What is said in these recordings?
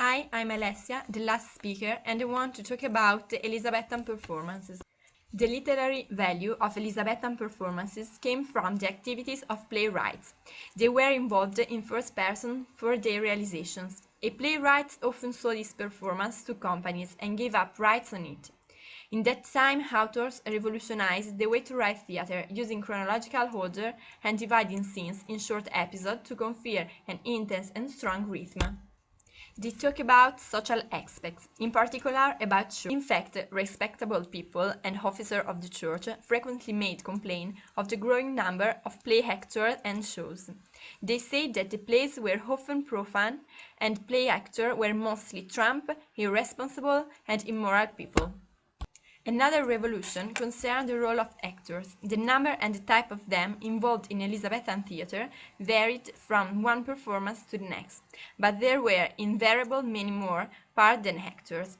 Hi, I'm Alessia, the last speaker, and I want to talk about the Elizabethan performances. The literary value of Elizabethan performances came from the activities of playwrights. They were involved in first person for their realizations. A playwright often sold his performance to companies and gave up rights on it. In that time, authors revolutionized the way to write theatre, using chronological order and dividing scenes in short episodes to confer an intense and strong rhythm. They talk about social aspects, in particular about church. In fact, respectable people and officers of the church frequently made complaint of the growing number of play actors and shows. They say that the plays were often profane and play actors were mostly tramp, irresponsible, and immoral people. Another revolution concerned the role of actors. The number and the type of them involved in Elizabethan theatre varied from one performance to the next, but there were invariably many more parts than actors.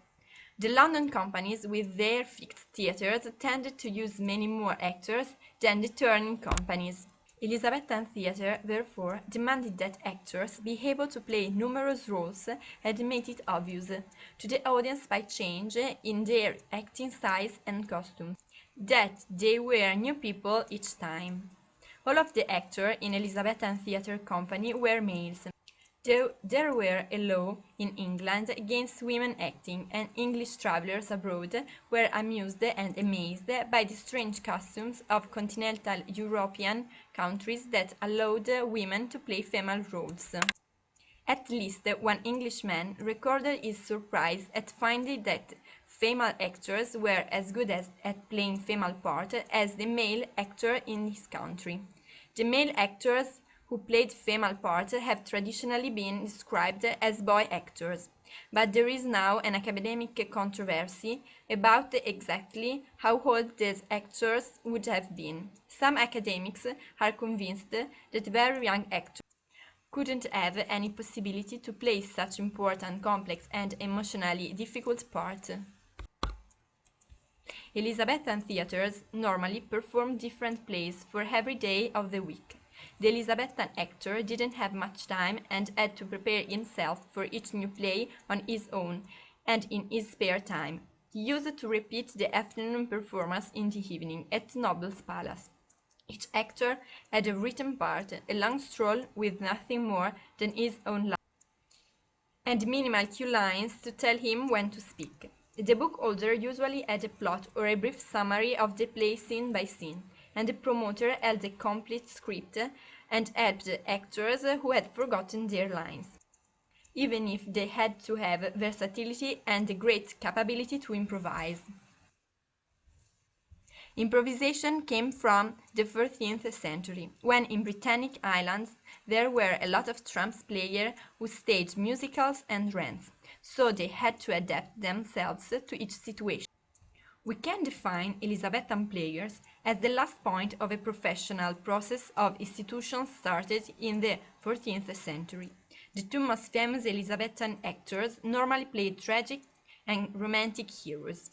The London companies, with their fixed theatres, tended to use many more actors than the touring companies. Elizabethan theatre, therefore, demanded that actors be able to play numerous roles and made it obvious to the audience by change in their acting styles and costumes that they were new people each time. All of the actors in Elizabethan theatre company were males. There were a law in England against women acting, and English travellers abroad were amused and amazed by the strange customs of continental European countries that allowed women to play female roles. At least one Englishman recorded his surprise at finding that female actors were as good at playing female parts as the male actor in his country. The male actors who played female parts have traditionally been described as boy actors, but there is now an academic controversy about exactly how old these actors would have been. Some academics are convinced that very young actors couldn't have any possibility to play such important, complex, and emotionally difficult parts. Elizabethan theatres normally perform different plays for every day of the week. The Elizabethan actor didn't have much time and had to prepare himself for each new play on his own and in his spare time. He used to repeat the afternoon performance in the evening at Noble's Palace. Each actor had a written part, a long stroll with nothing more than his own life, and minimal cue lines to tell him when to speak. The book holder usually had a plot or a brief summary of the play scene by scene, and the promoter held a complete script and helped actors who had forgotten their lines, even if they had to have versatility and a great capability to improvise. Improvisation came from the 14th century, when in Britannic Islands there were a lot of tramps players who staged musicals and rants, so they had to adapt themselves to each situation. We can define Elizabethan players as the last point of a professional process of institutions started in the 14th century. The two most famous Elizabethan actors normally played tragic and romantic heroes.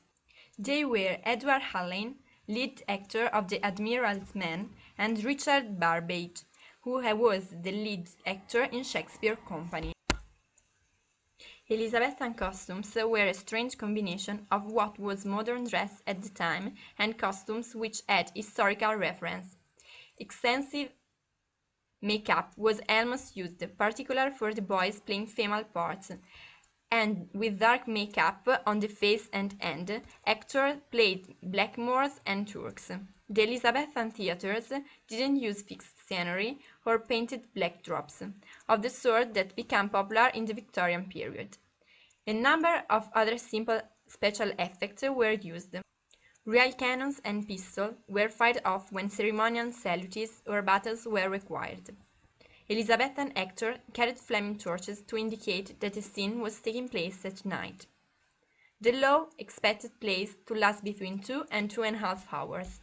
They were Edward Hallin, lead actor of The Admiral's Men, and Richard Barbage, who was the lead actor in Shakespeare Company. Elizabethan costumes were a strange combination of what was modern dress at the time and costumes which had historical reference. Extensive makeup was almost used, particularly for the boys playing female parts, and with dark makeup on the face and hand, actors played blackamoors and Turks. The Elizabethan theatres didn't use fixed scenery or painted backdrops, of the sort that became popular in the Victorian period. A number of other simple special effects were used. Real cannons and pistols were fired off when ceremonial salutes or battles were required. Elizabethan actors carried flaming torches to indicate that a scene was taking place at night. The law expected plays to last between 2 and 2.5 hours.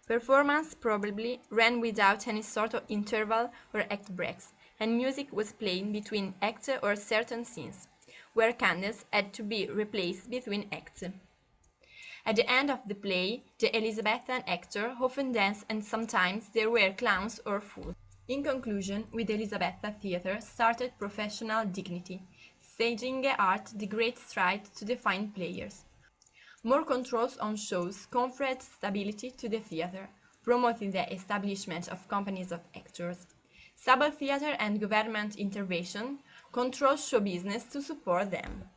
Performance probably ran without any sort of interval or act breaks, and music was played between acts or certain scenes, where candles had to be replaced between acts. At the end of the play, the Elizabethan actor often danced, and sometimes there were clowns or fools. In conclusion, with Elizabethan theatre started professional dignity, staging art the great stride to define players. More controls on shows conferred stability to the theatre, promoting the establishment of companies of actors. Stable theatre and government intervention control show business to support them.